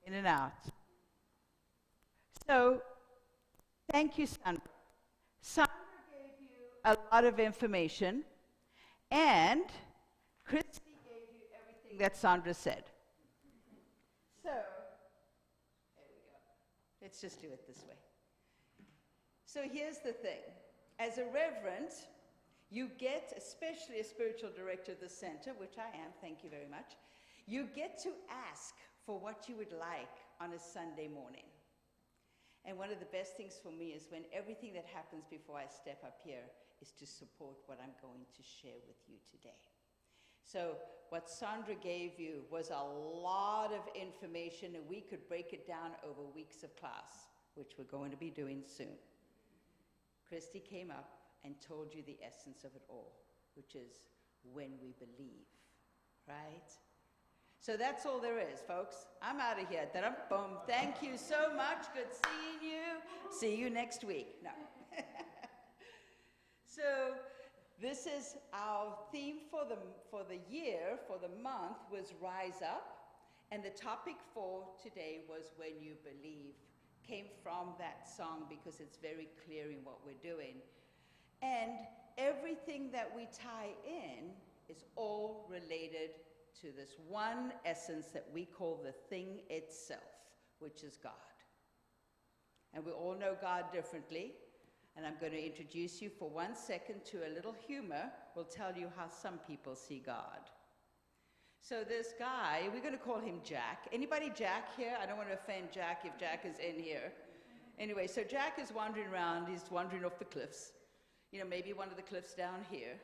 in and out. So, thank you, Sandra. Sandra gave you a lot of information, and Christy gave you everything that Sandra said. So, there we go. Let's just do it this way. So here's the thing. As a reverend, you get, especially a spiritual director of the center, which I am, thank you very much, you get to ask for what you would like on a Sunday morning. And one of the best things for me is when everything that happens before I step up here is to support what I'm going to share with you today. So what Sandra gave you was a lot of information, and we could break it down over weeks of class, which we're going to be doing soon. Christy came up and told you the essence of it all, which is when we believe, right? So that's all there is, folks. I'm out of here. Da-dum-bum. Thank you so much. Good seeing you. See you next week. No. So this is our theme for the year, for the month, was Rise Up. And the topic for today was When You Believe. Came from that song because it's very clear in what we're doing. And everything that we tie in is all related to this one essence that we call the thing itself, which is God. And we all know God differently. And I'm going to introduce you for 1 second to a little humor. We'll tell you how some people see God. So this guy, we're going to call him Jack. Anybody Jack here? I don't want to offend Jack if Jack is in here. Anyway, so Jack is wandering around. He's wandering off the cliffs. You know, maybe one of the cliffs down here.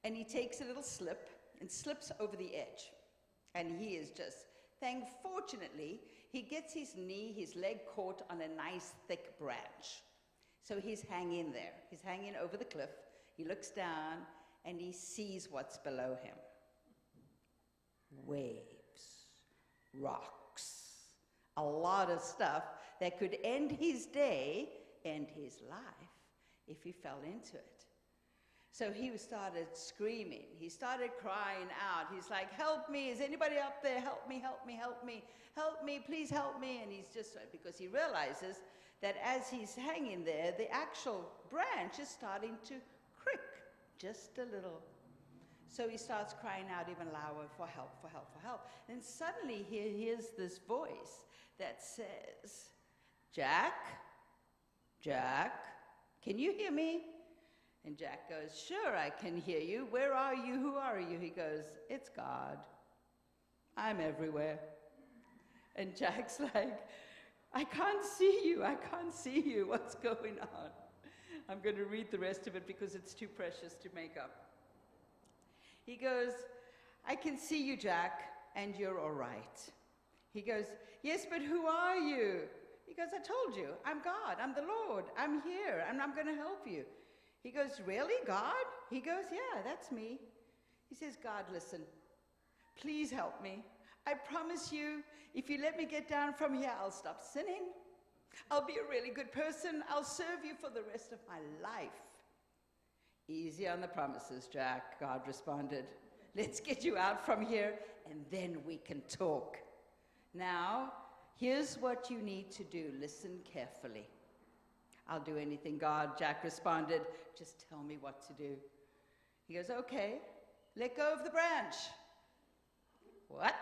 And he takes a little slip and slips over the edge. And he is just, fortunately, he gets his leg caught on a nice thick branch. So he's hanging there. He's hanging over the cliff. He looks down and he sees what's below him. Waves, rocks, a lot of stuff that could end his day, end his life, if he fell into it. So he started screaming. He started crying out. He's like, help me. Is anybody up there? Help me, help me, help me. Help me, please help me. And he's just, because he realizes that as he's hanging there, the actual branch is starting to crick just a little. So he starts crying out even louder for help, for help, for help. And suddenly he hears this voice that says, Jack, Jack, can you hear me? And Jack goes, sure, I can hear you. Where are you? Who are you? He goes, it's God. I'm everywhere. And Jack's like, I can't see you. I can't see you. What's going on? I'm going to read the rest of it because it's too precious to make up. He goes, I can see you, Jack, and you're all right. He goes, yes, but who are you? He goes, I told you, I'm God, I'm the Lord, I'm here, and I'm going to help you. He goes, really, God? He goes, yeah, that's me. He says, God, listen, please help me. I promise you, if you let me get down from here, I'll stop sinning. I'll be a really good person. I'll serve you for the rest of my life. Easy on the promises, Jack, God responded. Let's get you out from here, and then we can talk. Now, here's what you need to do. Listen carefully. I'll do anything, God, Jack responded. Just tell me what to do. He goes, okay, let go of the branch. What?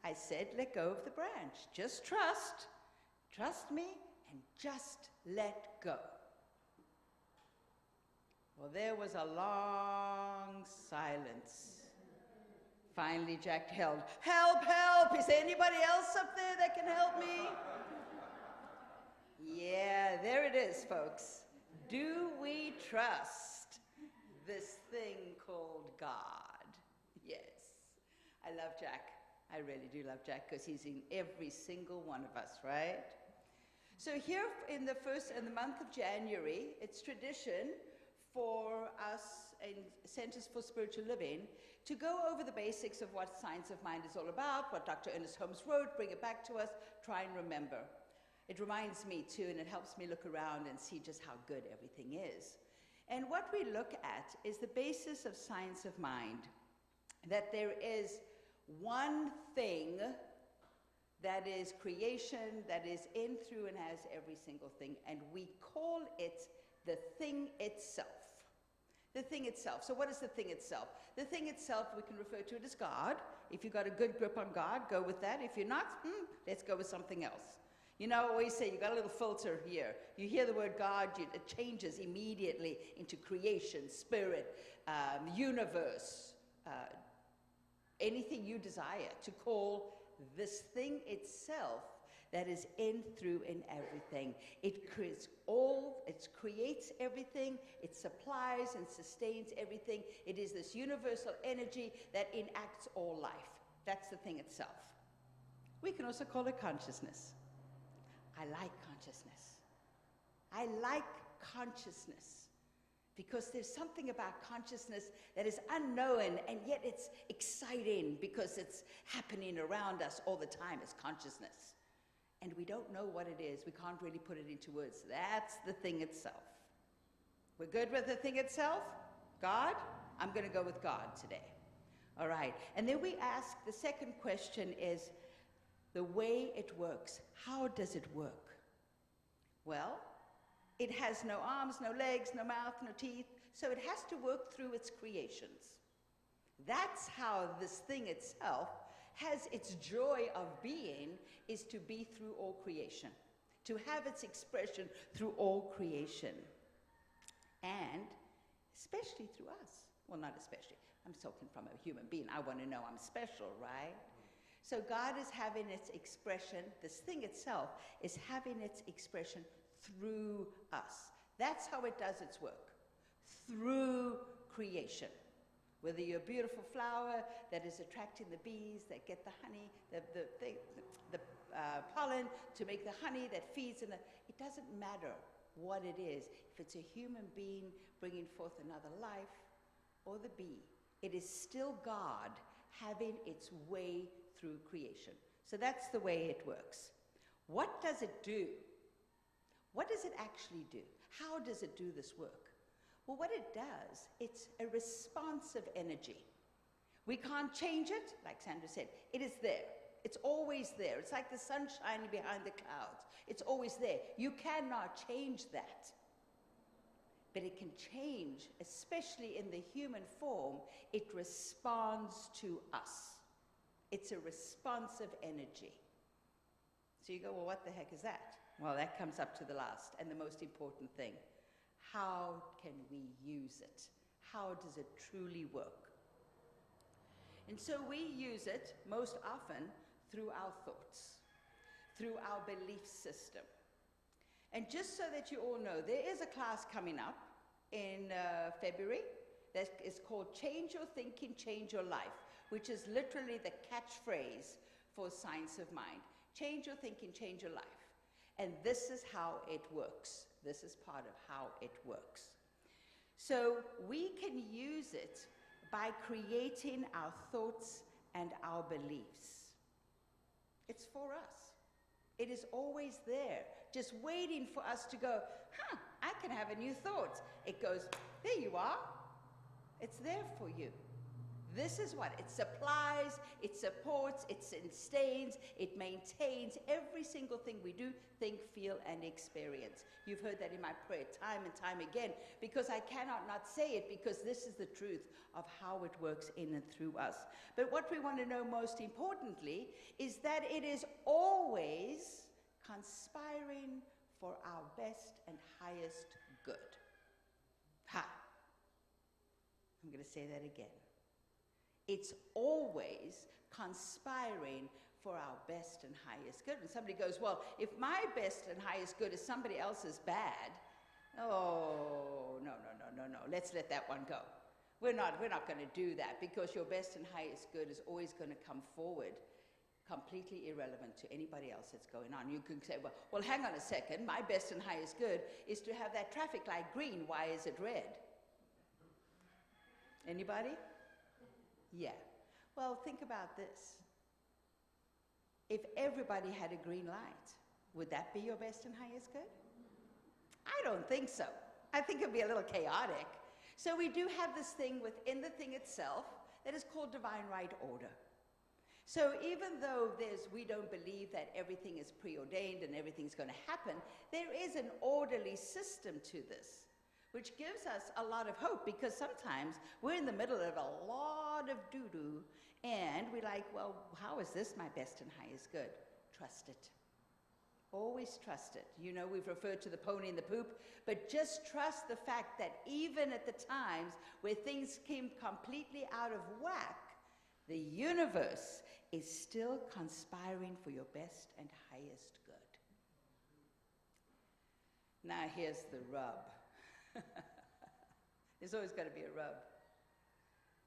I said, let go of the branch. Just trust me, and just let go. Well, there was a long silence. Finally, Jack held, help, help! Is there anybody else up there that can help me? Yeah, there it is, folks. Do we trust this thing called God? Yes. I love Jack. I really do love Jack because he's in every single one of us, right? So here in the month of January, it's tradition for us in Centers for Spiritual Living to go over the basics of what Science of Mind is all about, what Dr. Ernest Holmes wrote, bring it back to us, try and remember. It reminds me too, and it helps me look around and see just how good everything is. And what we look at is the basis of Science of Mind, that there is one thing that is creation, that is in, through, and has every single thing. And we call it the thing itself. The thing itself. So what is the thing itself? The thing itself, we can refer to it as God. If you've got a good grip on God, go with that. If you're not, let's go with something else. You know, I always say, you've got a little filter here. You hear the word God, it changes immediately into creation, spirit, universe, anything you desire to call this thing itself that is in, through, and everything. It creates everything, it supplies and sustains everything. It is this universal energy that enacts all life. That's the thing itself. We can also call it consciousness. I like consciousness. I like consciousness because there's something about consciousness that is unknown, and yet it's exciting because it's happening around us all the time. It's consciousness. And we don't know what it is. We can't really put it into words. That's the thing itself. We're good with the thing itself? God? I'm going to go with God today. All right. And then we ask, the second question is, the way it works. How does it work? Well, it has no arms, no legs, no mouth, no teeth, so it has to work through its creations. That's how this thing itself has its joy of being, is to be through all creation, to have its expression through all creation, and especially through us. Well, not especially. I'm talking from a human being. I want to know I'm special, right? So God is having its expression, this thing itself is having its expression through us. That's how it does its work, through creation. Whether you're a beautiful flower that is attracting the bees that get the honey, the pollen to make the honey that feeds, it doesn't matter what it is. If it's a human being bringing forth another life, or the bee, it is still God having its way through creation. So that's the way it works. What does it do? What does it actually do? How does it do this work? Well, what it does, it's a responsive energy. We can't change it, like Sandra said. It is there. It's always there. It's like the sun shining behind the clouds. It's always there. You cannot change that. But it can change, especially in the human form, it responds to us. It's a responsive energy. So you go, well, what the heck is that? Well, that comes up to the last and the most important thing. How can we use it? How does it truly work? And so we use it most often through our thoughts, through our belief system. And just so that you all know, there is a class coming up in February that is called Change Your Thinking, Change Your Life, which is literally the catchphrase for Science of Mind. Change your thinking, change your life. And this is how it works. This is part of how it works. So we can use it by creating our thoughts and our beliefs. It's for us. It is always there, just waiting for us to go, I can have a new thought. It goes, there you are. It's there for you. This is what it supplies, it supports, it sustains, it maintains every single thing we do, think, feel, and experience. You've heard that in my prayer time and time again, because I cannot not say it, because this is the truth of how it works in and through us. But what we want to know most importantly is that it is always conspiring for our best and highest good. I'm going to say that again. It's always conspiring for our best and highest good. And somebody goes, well, if my best and highest good is somebody else's bad, oh, no. Let's let that one go. We're not going to do that, because your best and highest good is always going to come forward completely irrelevant to anybody else that's going on. You can say, well, hang on a second. My best and highest good is to have that traffic light green. Why is it red? Anybody? Yeah. Well, think about this. If everybody had a green light, would that be your best and highest good? I don't think so. I think it'd be a little chaotic. So we do have this thing within the thing itself that is called divine right order. So even though we don't believe that everything is preordained and everything's going to happen, there is an orderly system to this, which gives us a lot of hope, because sometimes we're in the middle of a lot of doo-doo and we're like, well, how is this my best and highest good? Trust it. Always trust it. You know, we've referred to the pony and the poop, but just trust the fact that even at the times where things came completely out of whack, the universe is still conspiring for your best and highest good. Now here's the rub. There's always got to be a rub.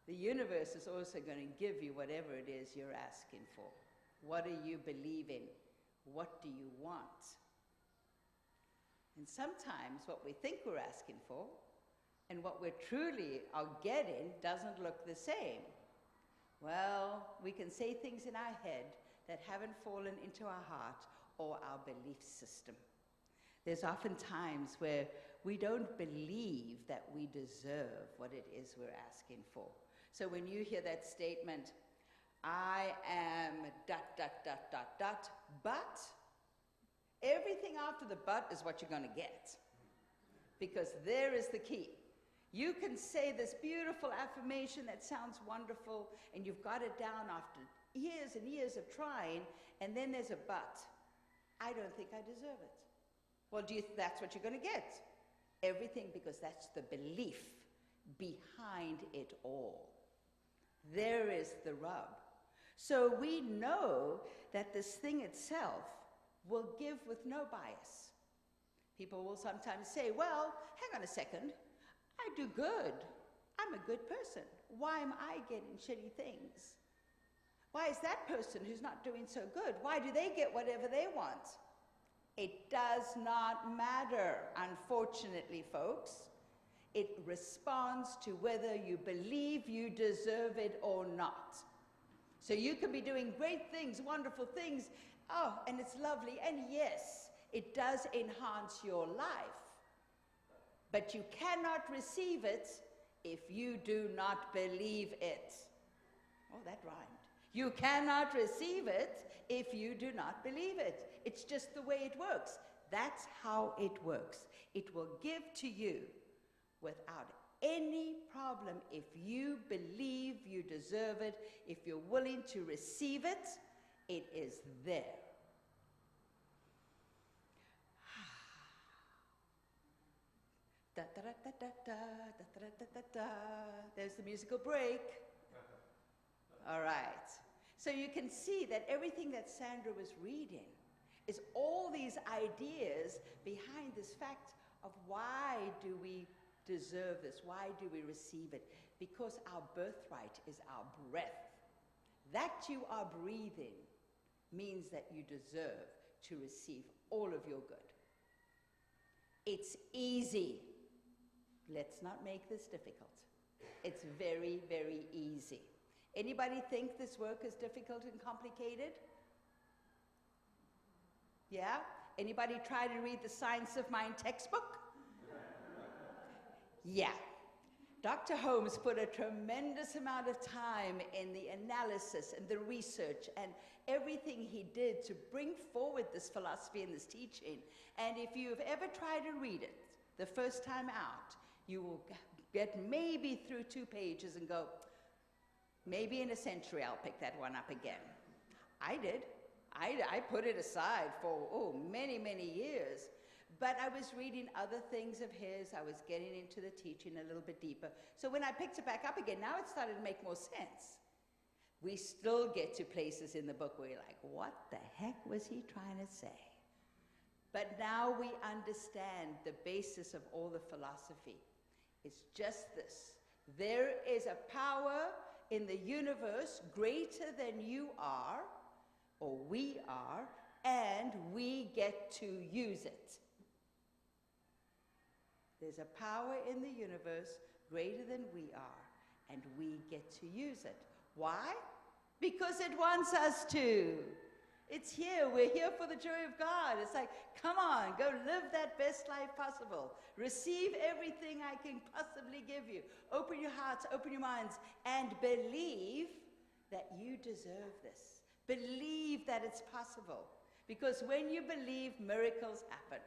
The universe is also going to give you whatever it is you're asking for. What are you believing? What do you want? And sometimes what we think we're asking for and what we truly are getting doesn't look the same. Well, we can say things in our head that haven't fallen into our heart or our belief system. There's often times where we don't believe that we deserve what it is we're asking for. So when you hear that statement, I am ... but everything after the but is what you're going to get. Because there is the key. You can say this beautiful affirmation that sounds wonderful, and you've got it down after years and years of trying, and then there's a but. I don't think I deserve it. Well, that's what you're going to get. Everything, because that's the belief behind it all. There is the rub. So we know that this thing itself will give with no bias. People will sometimes say, well, hang on a second. I do good. I'm a good person. Why am I getting shitty things? Why is that person who's not doing so good? Why do they get whatever they want? It does not matter, unfortunately, folks. It responds to whether you believe you deserve it or not. So you can be doing great things, wonderful things, and it's lovely, and yes, it does enhance your life. But you cannot receive it if you do not believe it. Oh, that rhymed. You cannot receive it if you do not believe it. It's just the way it works. That's how it works. It will give to you without any problem if you believe you deserve it. If you're willing to receive it, it is there. Da, da, da, da, da, da, da, da, da. There's the musical break. All right. So you can see that everything that Sandra was reading is all these ideas behind this fact of why do we deserve this? Why do we receive it? Because our birthright is our breath. That you are breathing means that you deserve to receive all of your good. It's easy. Let's not make this difficult. It's very, very easy. Anybody think this work is difficult and complicated? Yeah? Anybody try to read the Science of Mind textbook? Yeah. Dr. Holmes put a tremendous amount of time in the analysis and the research and everything he did to bring forward this philosophy and this teaching. And if you've ever tried to read it the first time out, you will get maybe through 2 pages and go, maybe in a century I'll pick that one up again. I did. I put it aside for, many, many years. But I was reading other things of his. I was getting into the teaching a little bit deeper. So when I picked it back up again, now it started to make more sense. We still get to places in the book where you're like, what the heck was he trying to say? But now we understand the basis of all the philosophy. It's just this. There is a power in the universe greater than you are, or we are, and we get to use it. There's a power in the universe greater than we are, and we get to use it. Why? Because it wants us to. It's here. We're here for the joy of God. It's like, come on, go live that best life possible. Receive everything I can possibly give you. Open your hearts, open your minds, and believe that you deserve this. Believe that it's possible. Because when you believe, miracles happen.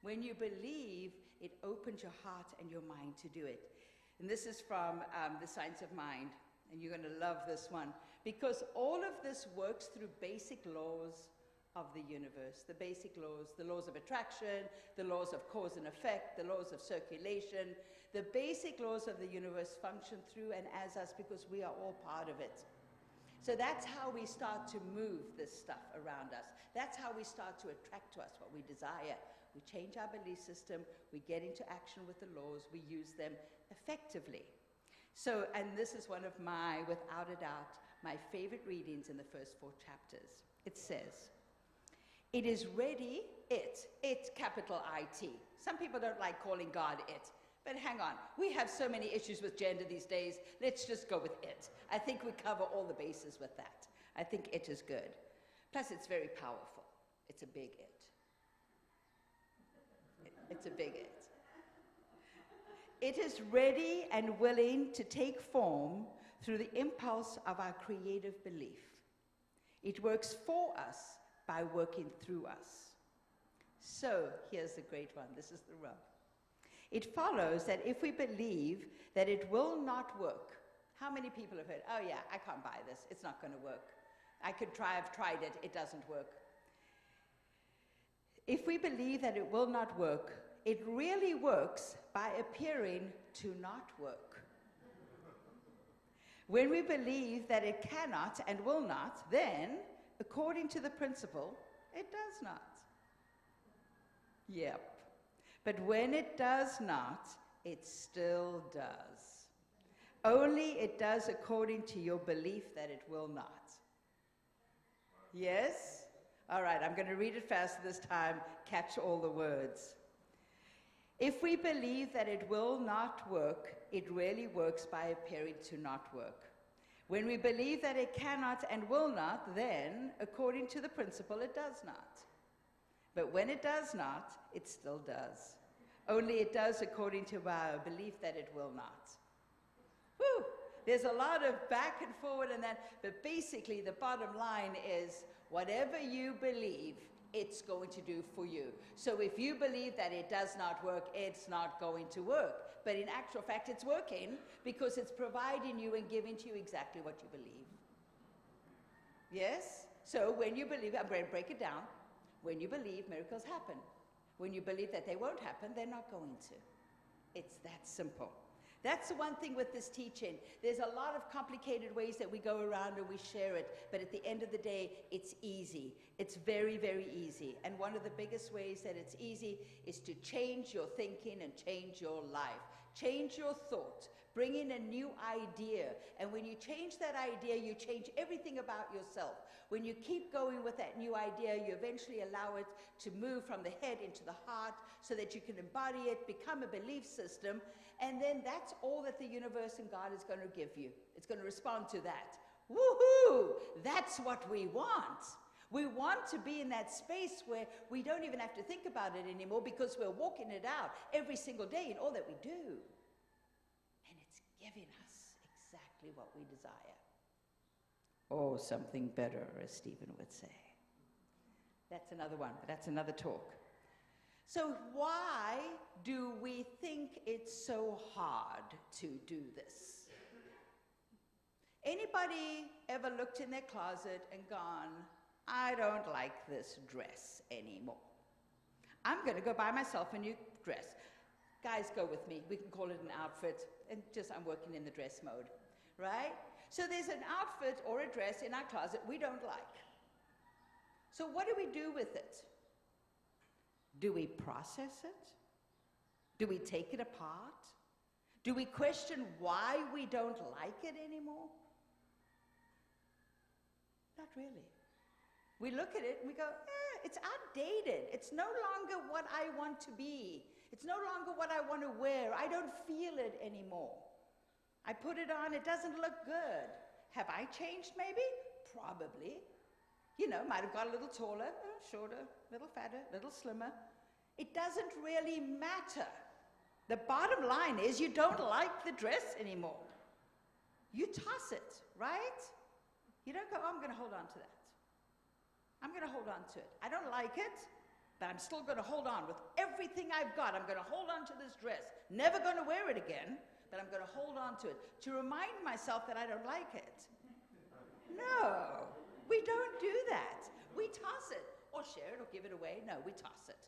When you believe, it opens your heart and your mind to do it. And this is from The Science of Mind. And you're going to love this one. Because all of this works through basic laws of the universe. The basic laws, the laws of attraction, the laws of cause and effect, the laws of circulation. The basic laws of the universe function through and as us because we are all part of it. So that's how we start to move this stuff around us. That's how we start to attract to us what we desire. We change our belief system, we get into action with the laws, we use them effectively. So, and this is one of my, without a doubt, my favorite readings in the first 4 chapters. It says, it is ready, it, capital I-T. Some people don't like calling God it. But hang on, we have so many issues with gender these days. Let's just go with it. I think we cover all the bases with that. I think it is good. Plus, it's very powerful. It's a big it. It's a big it. It is ready and willing to take form through the impulse of our creative belief. It works for us by working through us. So, here's the great one. This is the rub. It follows that if we believe that it will not work, how many people have heard, oh yeah, I can't buy this, it's not going to work. I've tried it, it doesn't work. If we believe that it will not work, it really works by appearing to not work. When we believe that it cannot and will not, then, according to the principle, it does not. Yep. But when it does not, it still does. Only it does according to your belief that it will not. Yes? All right, I'm going to read it fast this time. Catch all the words. If we believe that it will not work, it really works by appearing to not work. When we believe that it cannot and will not, then, according to the principle, it does not. But when it does not, it still does. Only it does according to our belief that it will not. Whew! There's a lot of back and forward and that, but basically the bottom line is whatever you believe, it's going to do for you. So if you believe that it does not work, it's not going to work. But in actual fact, it's working because it's providing you and giving to you exactly what you believe. Yes? So when you believe, I'm going to break it down. When you believe, miracles happen. When you believe that they won't happen, they're not going to. It's that simple. That's the one thing with this teaching. There's a lot of complicated ways that we go around and we share it, but at the end of the day, it's easy. It's very, very easy. And one of the biggest ways that it's easy is to change your thinking and change your life. Change your thought. Bring in a new idea. And when you change that idea, you change everything about yourself. When you keep going with that new idea, you eventually allow it to move from the head into the heart so that you can embody it, become a belief system, and then that's all that the universe and God is going to give you. It's going to respond to that. Woohoo! That's what we want. We want to be in that space where we don't even have to think about it anymore because we're walking it out every single day in all that we do. And it's giving us exactly what we desire. Or something better, as Stephen would say. That's another one, but that's another talk. So why do we think it's so hard to do this? Anybody ever looked in their closet and gone, I don't like this dress anymore. I'm going to go buy myself a new dress. Guys, go with me. We can call it an outfit. And just, I'm working in the dress mode, right? So there's an outfit or a dress in our closet we don't like. So what do we do with it? Do we process it? Do we take it apart? Do we question why we don't like it anymore? Not really. We look at it and we go, it's outdated. It's no longer what I want to be. It's no longer what I want to wear. I don't feel it anymore. I put it on, it doesn't look good. Have I changed maybe? Probably. You know, might have got a little taller, a little shorter, a little fatter, a little slimmer. It doesn't really matter. The bottom line is you don't like the dress anymore. You toss it, right? You don't go, oh, I'm going to hold on to that. I'm going to hold on to it. I don't like it, but I'm still going to hold on with everything I've got. I'm going to hold on to this dress. Never going to wear it again, but I'm going to hold on to it to remind myself that I don't like it. No, we don't do that. We toss it or share it or give it away. No, we toss it.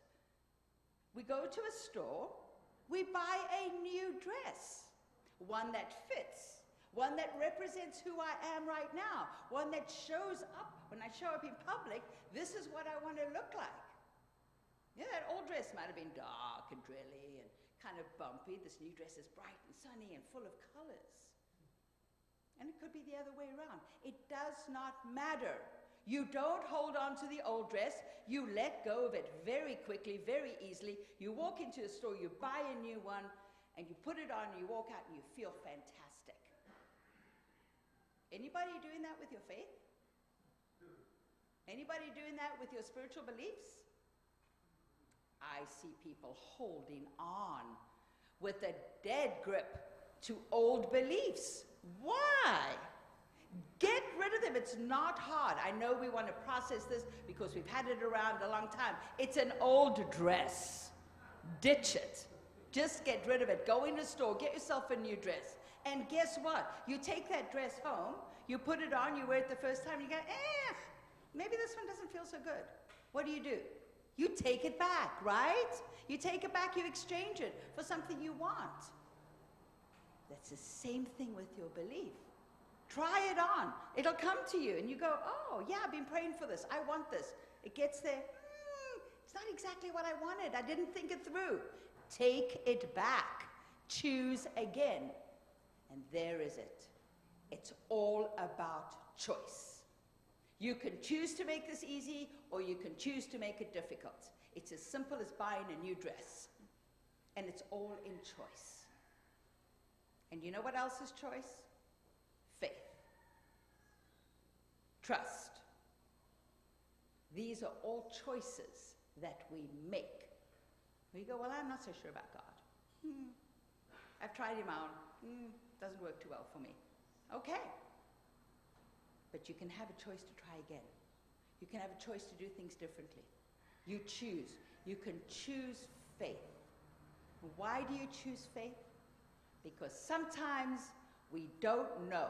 We go to a store, we buy a new dress, one that fits, one that represents who I am right now, one that shows up. When I show up in public, this is what I want to look like. Yeah, that old dress might have been dark and drilly and kind of bumpy. This new dress is bright and sunny and full of colors. And it could be the other way around. It does not matter. You don't hold on to the old dress. You let go of it very quickly, very easily. You walk into a store, you buy a new one, and you put it on, and you walk out, and you feel fantastic. Anybody doing that with your faith? Anybody doing that with your spiritual beliefs? I see people holding on with a dead grip to old beliefs. Why? Get rid of them. It's not hard. I know we want to process this because we've had it around a long time. It's an old dress. Ditch it. Just get rid of it. Go in the store, get yourself a new dress. And guess what? You take that dress home, you put it on, you wear it the first time, and you go, maybe this one doesn't feel so good. What do? You take it back, right? You take it back, you exchange it for something you want. That's the same thing with your belief. Try it on. It'll come to you, and you go, oh, yeah, I've been praying for this. I want this. It gets there. It's not exactly what I wanted. I didn't think it through. Take it back. Choose again. And there is it. It's all about choice. You can choose to make this easy, or you can choose to make it difficult. It's as simple as buying a new dress. And it's all in choice. And you know what else is choice? Faith. Trust. These are all choices that we make. We go, well, I'm not so sure about God. I've tried him out. Doesn't work too well for me. Okay. But you can have a choice to try again. You can have a choice to do things differently. You choose. You can choose faith. Why do you choose faith? Because sometimes we don't know.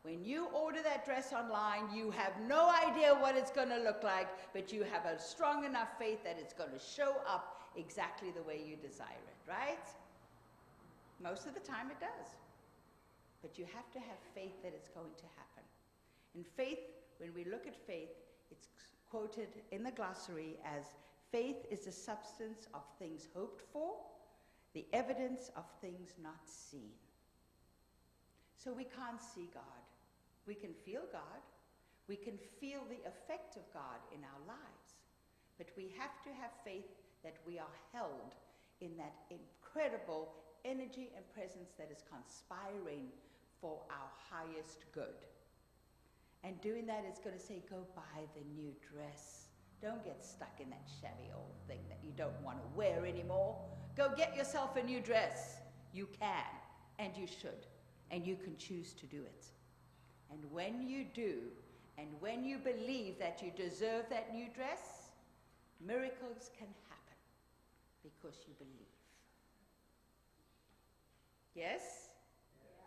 When you order that dress online, you have no idea what it's going to look like, but you have a strong enough faith that it's going to show up exactly the way you desire it, right? Most of the time it does. But you have to have faith that it's going to happen. And faith, when we look at faith, it's quoted in the glossary as faith is the substance of things hoped for, the evidence of things not seen. So we can't see God. We can feel God. We can feel the effect of God in our lives. But we have to have faith that we are held in that incredible energy and presence that is conspiring for our highest good. And doing that is going to say, go buy the new dress. Don't get stuck in that shabby old thing that you don't want to wear anymore. Go get yourself a new dress. You can, and you should, and you can choose to do it. And when you do, and when you believe that you deserve that new dress, miracles can happen because you believe. Yes?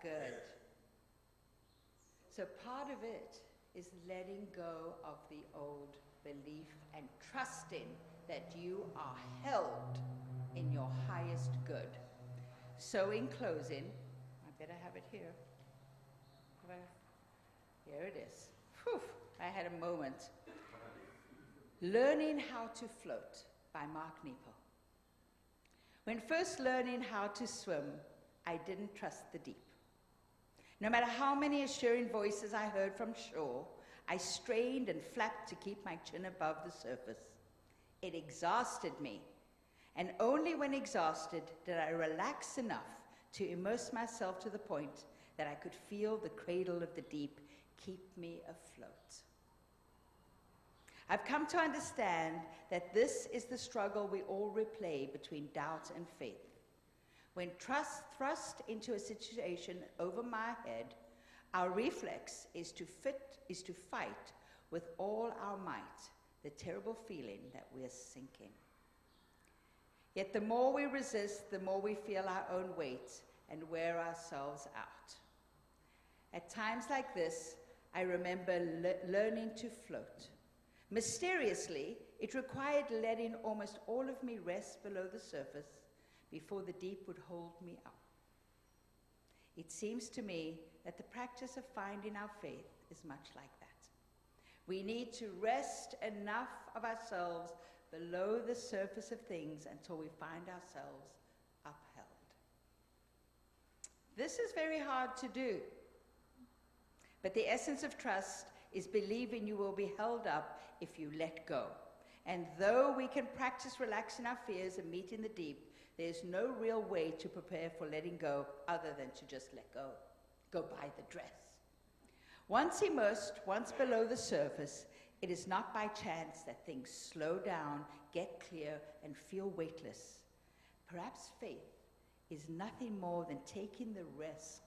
Good. So part of it is letting go of the old belief and trusting that you are held in your highest good. So in closing, I better have it here. Here it is. Whew, I had a moment. Learning How to Float by Mark Nepo. When first learning how to swim, I didn't trust the deep. No matter how many assuring voices I heard from shore, I strained and flapped to keep my chin above the surface. It exhausted me, and only when exhausted did I relax enough to immerse myself to the point that I could feel the cradle of the deep keep me afloat. I've come to understand that this is the struggle we all replay between doubt and faith. When trust thrust into a situation over my head, Our reflex is to fight with all our might the terrible feeling that we're sinking. Yet the more we resist, the more we feel our own weight and wear ourselves out. At times like this, I remember learning to float. Mysteriously, it required letting almost all of me rest below the surface before the deep would hold me up. It seems to me that the practice of finding our faith is much like that. We need to rest enough of ourselves below the surface of things until we find ourselves upheld. This is very hard to do, but the essence of trust is believing you will be held up if you let go. And though we can practice relaxing our fears and meeting the deep, there's no real way to prepare for letting go other than to just let go. Go buy the dress. Once immersed, once below the surface, it is not by chance that things slow down, get clear, and feel weightless. Perhaps faith is nothing more than taking the risk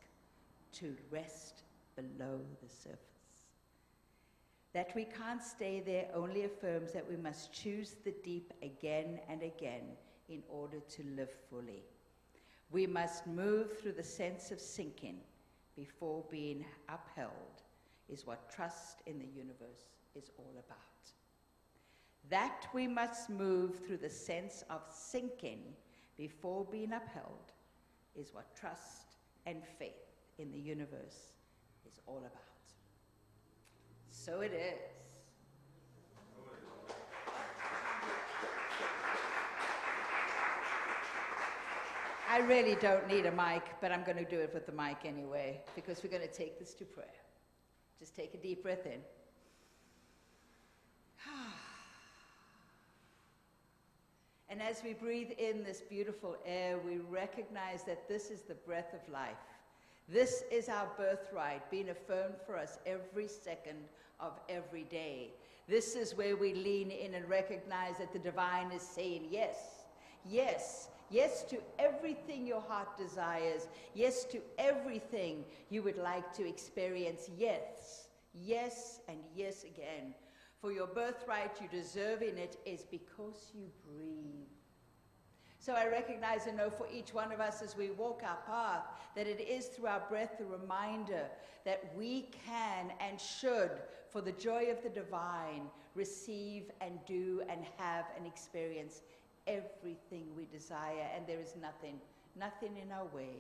to rest below the surface. That we can't stay there only affirms that we must choose the deep again and again in order to live fully. We must move through the sense of sinking before being upheld, is what trust in the universe is all about. That we must move through the sense of sinking before being upheld is what trust and faith in the universe is all about. So it is. I really don't need a mic, but I'm going to do it with the mic anyway, because we're going to take this to prayer. Just take a deep breath in. And as we breathe in this beautiful air, we recognize that this is the breath of life. This is our birthright, being affirmed for us every second of every day. This is where we lean in and recognize that the divine is saying yes, yes, yes to everything your heart desires, yes to everything you would like to experience, yes, yes, and yes again. For your birthright, you deserve in it is because you breathe. So I recognize and know for each one of us as we walk our path that it is through our breath a reminder that we can and should, for the joy of the divine, receive and do and have and experience everything we desire. And there is nothing in our way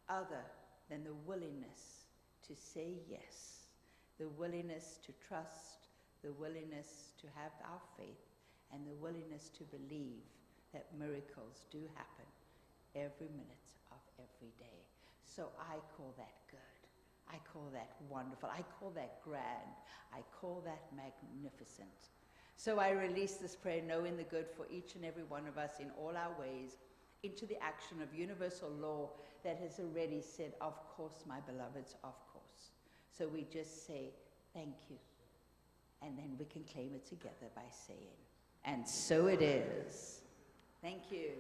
other than the willingness to say yes, the willingness to trust, the willingness to have our faith, and the willingness to believe that miracles do happen every minute of every day. So I call that good. I call that wonderful. I call that grand. I call that magnificent. So I release this prayer knowing the good for each and every one of us in all our ways into the action of universal law that has already said, of course, my beloveds, of course. So we just say, thank you. And then we can claim it together by saying, and so it is. Thank you.